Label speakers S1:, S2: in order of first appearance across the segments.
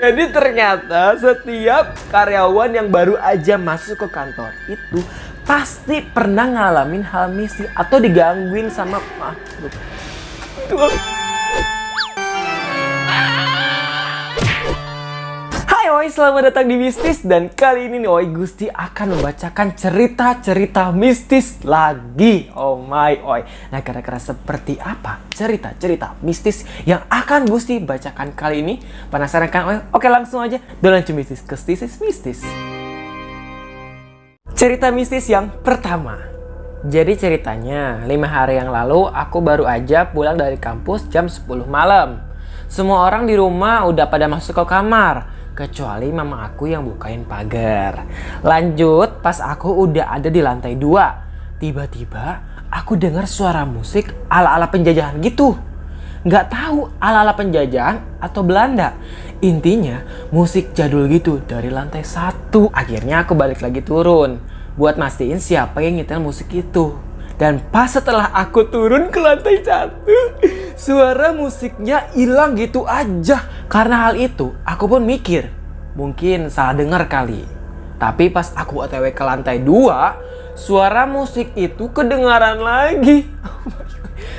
S1: Jadi ternyata setiap karyawan yang baru aja masuk ke kantor itu pasti pernah ngalamin hal mistis atau digangguin sama makhluk. Hai oi, selamat datang di Mistis. Dan kali ini nih oi, Gusti akan membacakan cerita-cerita mistis lagi. Oh my oi. Nah, kira-kira seperti apa cerita-cerita mistis yang akan Gusti bacakan kali ini? Penasaran kan oi? Oke, langsung aja Dolancu Mistis ke Stisis Mistis. Cerita mistis yang pertama. Jadi ceritanya 5 hari yang lalu aku baru aja pulang dari kampus jam 10 malam. Semua orang di rumah udah pada masuk ke kamar, kecuali mama aku yang bukain pagar. Lanjut, pas aku udah ada di lantai 2, tiba-tiba aku dengar suara musik ala-ala penjajahan gitu. Nggak tahu ala-ala penjajahan atau Belanda. Intinya musik jadul gitu dari lantai 1. Akhirnya aku balik lagi turun buat mastiin siapa yang nyetel musik itu. Dan pas setelah aku turun ke lantai 1, suara musiknya hilang gitu aja. Karena hal itu, aku pun mikir, mungkin salah dengar kali. Tapi pas aku OTW ke lantai 2, suara musik itu kedengaran lagi.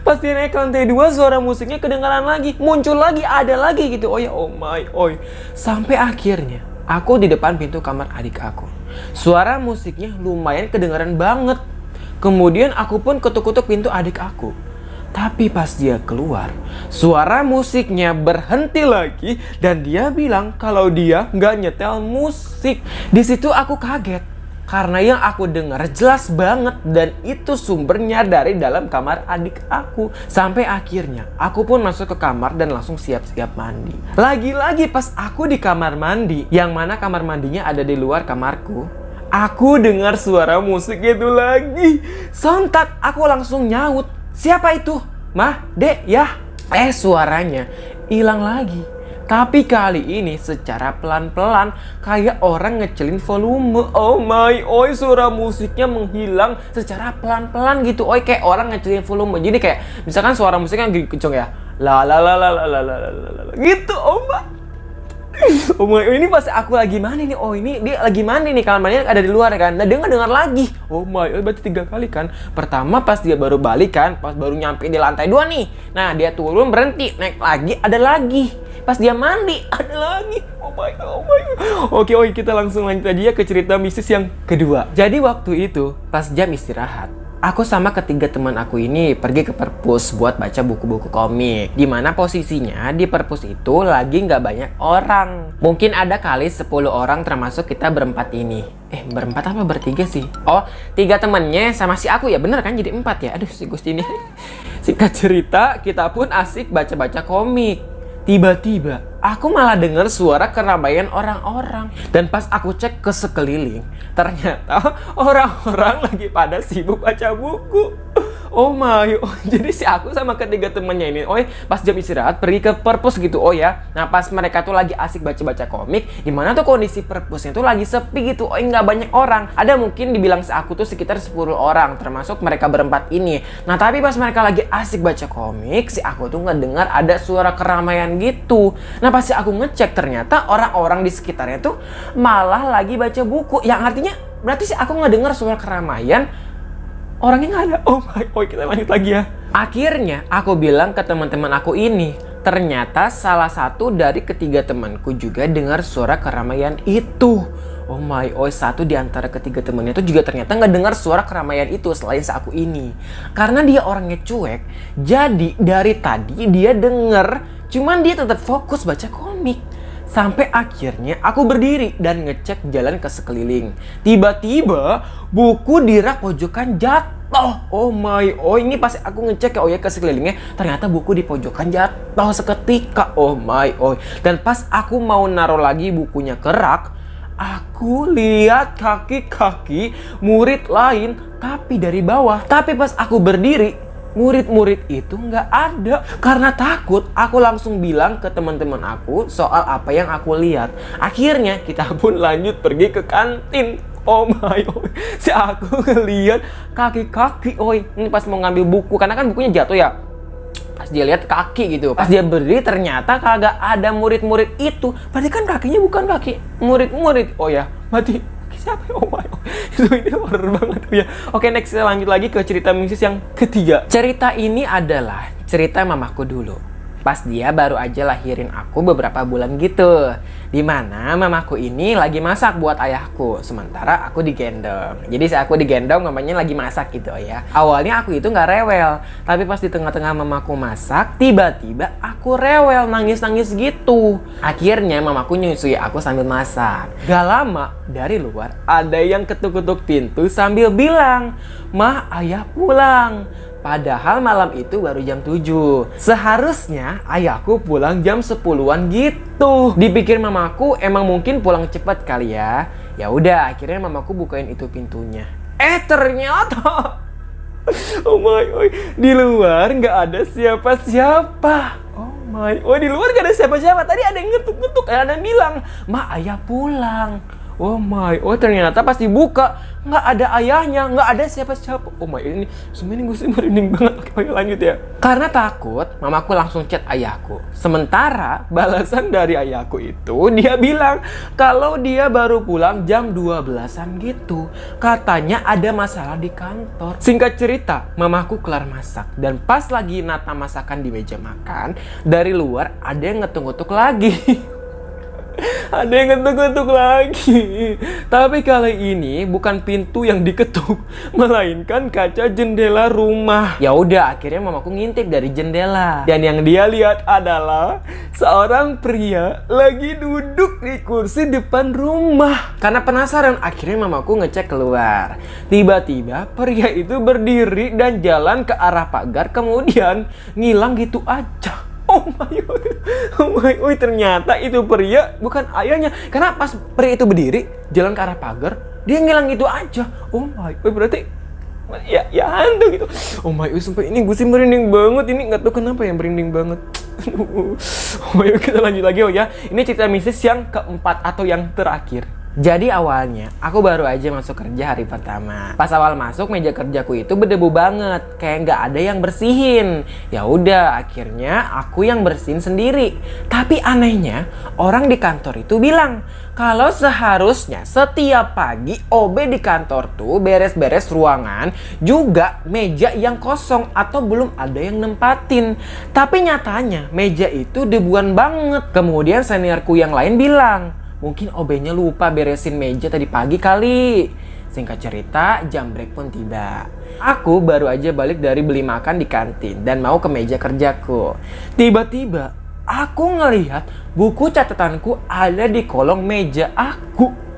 S1: Pas dia naik ke lantai 2, suara musiknya kedengaran lagi. Muncul lagi, ada lagi gitu. Oh ya, oh my, oi. Sampai akhirnya, aku di depan pintu kamar adik aku. Suara musiknya lumayan kedengaran banget. Kemudian aku pun ketuk-ketuk pintu adik aku. Tapi pas dia keluar, suara musiknya berhenti lagi dan dia bilang kalau dia nggak nyetel musik. Di situ aku kaget karena yang aku dengar jelas banget dan itu sumbernya dari dalam kamar adik aku. Sampai akhirnya aku pun masuk ke kamar dan langsung siap-siap mandi. Lagi-lagi pas aku di kamar mandi, yang mana kamar mandinya ada di luar kamarku, aku dengar suara musik itu lagi. Sontak aku langsung nyaut, "Siapa itu? Mah, Dek, ya?" Suaranya hilang lagi. Tapi kali ini secara pelan-pelan kayak orang ngecelin volume. Oh my, oi, suara musiknya menghilang secara pelan-pelan gitu. Oi, kayak orang ngecelin volume. Jadi kayak misalkan suara musiknya kenceng ya. La la la la la la la la gitu, oh my. Oh my, ini pas aku lagi mana nih? Oh ini dia lagi mana nih? Kamar mandinya ada di luar kan? Nah dia nggak dengar lagi. Oh my, berarti 3 kali kan? Pertama pas dia baru balik kan, pas baru nyampe di lantai 2 nih. Nah dia turun berhenti, naik lagi, ada lagi. Pas dia mandi, ada lagi. Oh my, oh my. Oke, kita langsung lanjut aja ke cerita mistis yang kedua. Jadi waktu itu pas jam istirahat, aku sama ketiga teman aku ini pergi ke perpus buat baca buku-buku komik. Dimana posisinya di perpus itu lagi nggak banyak orang. Mungkin ada kali 10 orang termasuk kita berempat ini. Berempat apa bertiga sih? Oh, 3 temennya sama si aku ya, bener kan? Jadi 4 ya? Aduh, si Gusti ini. Singkat cerita, kita pun asik baca-baca komik. Tiba-tiba, aku malah dengar suara keramaian orang-orang. Dan pas aku cek ke sekeliling, ternyata orang-orang lagi pada sibuk baca buku. Oh my, jadi si aku sama ketiga temennya ini, pas jam istirahat pergi ke perpus gitu, Nah pas mereka tuh lagi asik baca-baca komik, dimana tuh kondisi perpusnya tuh lagi sepi gitu, nggak banyak orang. Ada mungkin dibilang si aku tuh sekitar 10 orang, termasuk mereka berempat ini. Nah tapi pas mereka lagi asik baca komik, si aku tuh ngedengar ada suara keramaian gitu. Nah pas si aku ngecek, ternyata orang-orang di sekitarnya tuh malah lagi baca buku. Yang artinya berarti si aku ngedengar suara keramaian, orangnya nggak ada. Oh my, kita lanjut lagi ya. Akhirnya aku bilang ke teman-teman aku ini, ternyata salah satu dari ketiga temanku juga dengar suara keramaian itu. Oh my, satu di antara ketiga temannya itu juga ternyata nggak dengar suara keramaian itu selain si aku ini. Karena dia orangnya cuek, jadi dari tadi dia denger, cuman dia tetap fokus baca komik. Sampai akhirnya aku berdiri dan ngecek jalan ke sekeliling. Tiba-tiba buku di rak pojokan jatuh. Oh my, ini pas aku ngecek ya ke sekelilingnya, ternyata buku di pojokan jatuh seketika. Oh my, dan pas aku mau naruh lagi bukunya ke rak, aku lihat kaki-kaki murid lain tapi dari bawah. Tapi pas aku berdiri, murid-murid itu nggak ada. Karena takut, aku langsung bilang ke teman-teman aku soal apa yang aku lihat. Akhirnya kita pun lanjut pergi ke kantin. Oh my, si aku ngeliat kaki-kaki, ini pas mau ngambil buku, karena kan bukunya jatuh ya. Pas Pas dia lihat kaki gitu, pas dia berdiri ternyata kagak ada murid-murid itu. Berarti kan kakinya bukan kaki murid-murid. Oh ya, mati. Siapa ya? Oh my God. Itu ini horror banget ya. Oke, next kita lanjut lagi ke cerita mistis yang ketiga. Cerita ini adalah cerita mamaku dulu. Pas dia baru aja lahirin aku beberapa bulan gitu. Dimana mamaku ini lagi masak buat ayahku, sementara aku digendong. Jadi saat aku digendong mamanya lagi masak gitu ya. Awalnya aku itu nggak rewel, tapi pas di tengah-tengah mamaku masak, tiba-tiba aku rewel, nangis-nangis gitu. Akhirnya mamaku nyusui aku sambil masak. Gak lama dari luar ada yang ketuk-ketuk pintu sambil bilang, "Mah, ayah pulang." Padahal malam itu baru jam 7. Seharusnya ayahku pulang jam 10-an gitu. Dipikir mamaku emang mungkin pulang cepat kali ya. Ya udah, akhirnya mamaku bukain itu pintunya. Ternyata oh my god, di luar nggak ada siapa-siapa. Oh my, di luar nggak ada siapa-siapa. Tadi ada yang ngetuk-ngetuk, ada yang bilang, "Ma, ayah pulang." Oh my, ternyata pas dibuka nggak ada ayahnya, nggak ada siapa-siapa. Oh my, ini semuanya gue sih merinding banget. Oke, lanjut ya. Karena takut, mamaku langsung chat ayahku. Sementara balasan dari ayahku itu dia bilang kalau dia baru pulang jam 12-an gitu. Katanya ada masalah di kantor. Singkat cerita, mamaku kelar masak dan pas lagi nata masakan di meja makan, dari luar ada yang ngetuk-ngetuk lagi. Ada yang ngetuk-ngetuk lagi. Tapi kali ini bukan pintu yang diketuk, melainkan kaca jendela rumah. Ya udah, akhirnya mamaku ngintip dari jendela. Dan yang dia lihat adalah seorang pria lagi duduk di kursi depan rumah. Karena penasaran, akhirnya mamaku ngecek keluar. Tiba-tiba pria itu berdiri dan jalan ke arah pagar, kemudian ngilang gitu aja. Oh my god, oh my god, ternyata itu pria bukan ayahnya. Karena pas pria itu berdiri, jalan ke arah pagar, dia ngilang gitu aja. Oh my god, berarti ya hantu gitu. Oh my god, sumpah ini gue sih merinding banget. Ini nggak tahu kenapa ya merinding banget. Oh my god, kita lanjut lagi ya. Ini cerita mistis yang keempat atau yang terakhir. Jadi awalnya aku baru aja masuk kerja hari pertama. Pas awal masuk meja kerjaku itu berdebu banget, kayak nggak ada yang bersihin. Ya udah, akhirnya aku yang bersihin sendiri. Tapi anehnya orang di kantor itu bilang kalau seharusnya setiap pagi OB di kantor tuh beres-beres ruangan, juga meja yang kosong atau belum ada yang nempatin. Tapi nyatanya meja itu debuan banget. Kemudian seniorku yang lain bilang, mungkin OB-nya lupa beresin meja tadi pagi kali. Singkat cerita, jam break pun tiba. Aku baru aja balik dari beli makan di kantin dan mau ke meja kerjaku. Tiba-tiba, aku ngelihat buku catatanku ada di kolong meja aku.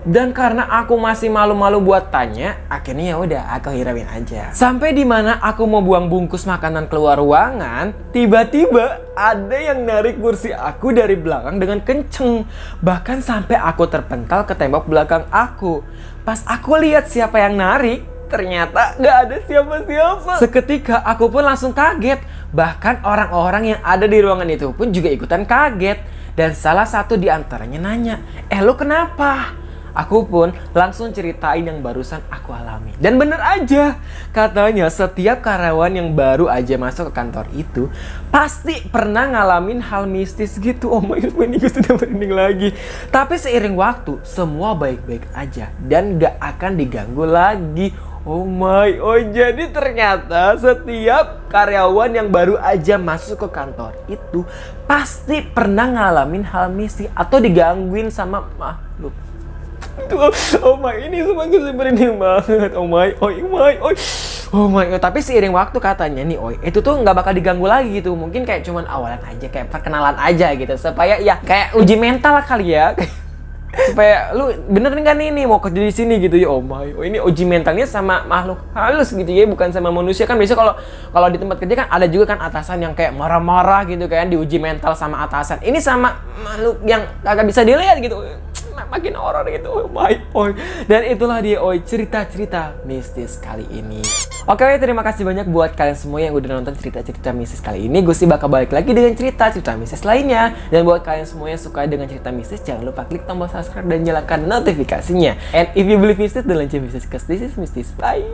S1: Dan karena aku masih malu-malu buat tanya, akhirnya ya udah aku hirauin aja. Sampai di mana aku mau buang bungkus makanan keluar ruangan, tiba-tiba ada yang narik kursi aku dari belakang dengan kenceng. Bahkan sampai aku terpental ke tembok belakang aku. Pas aku lihat siapa yang narik, ternyata gak ada siapa-siapa. Seketika aku pun langsung kaget. Bahkan orang-orang yang ada di ruangan itu pun juga ikutan kaget. Dan salah satu di antaranya nanya, "Lu kenapa?" Aku pun langsung ceritain yang barusan aku alami. Dan bener aja, katanya setiap karyawan yang baru aja masuk ke kantor itu pasti pernah ngalamin hal mistis gitu. Oh my god, ini gue sudah merinding lagi. Tapi seiring waktu, semua baik-baik aja dan gak akan diganggu lagi. Oh my, jadi ternyata setiap karyawan yang baru aja masuk ke kantor itu pasti pernah ngalamin hal mistis atau digangguin sama makhluk. Oh my, ini semua gue merinding banget. Oh my, oh my god. Tapi seiring waktu katanya nih, itu tuh nggak bakal diganggu lagi gitu. Mungkin kayak cuman awalan aja, kayak perkenalan aja gitu, supaya ya kayak uji mental lah kali ya. Supaya lu bener kan ini mau kerja di sini gitu ya. Oh my, ini uji mentalnya sama makhluk halus gitu ya, bukan sama manusia. Kan biasa kalau di tempat kerja kan ada juga kan atasan yang kayak marah-marah gitu kan, diuji mental sama atasan. Ini sama makhluk yang kagak bisa dilihat gitu, makin horor gitu. Oh my, dan itulah dia cerita-cerita mistis kali ini. Oke, terima kasih banyak buat kalian semua yang udah nonton cerita-cerita mistis kali ini. Gue sih bakal balik lagi dengan cerita-cerita mistis lainnya. Dan buat kalian semua yang suka dengan cerita mistis, jangan lupa klik tombol subscribe dan nyalakan notifikasinya. And if you believe mistis, don't launch mistis, cause this is mistis. Bye.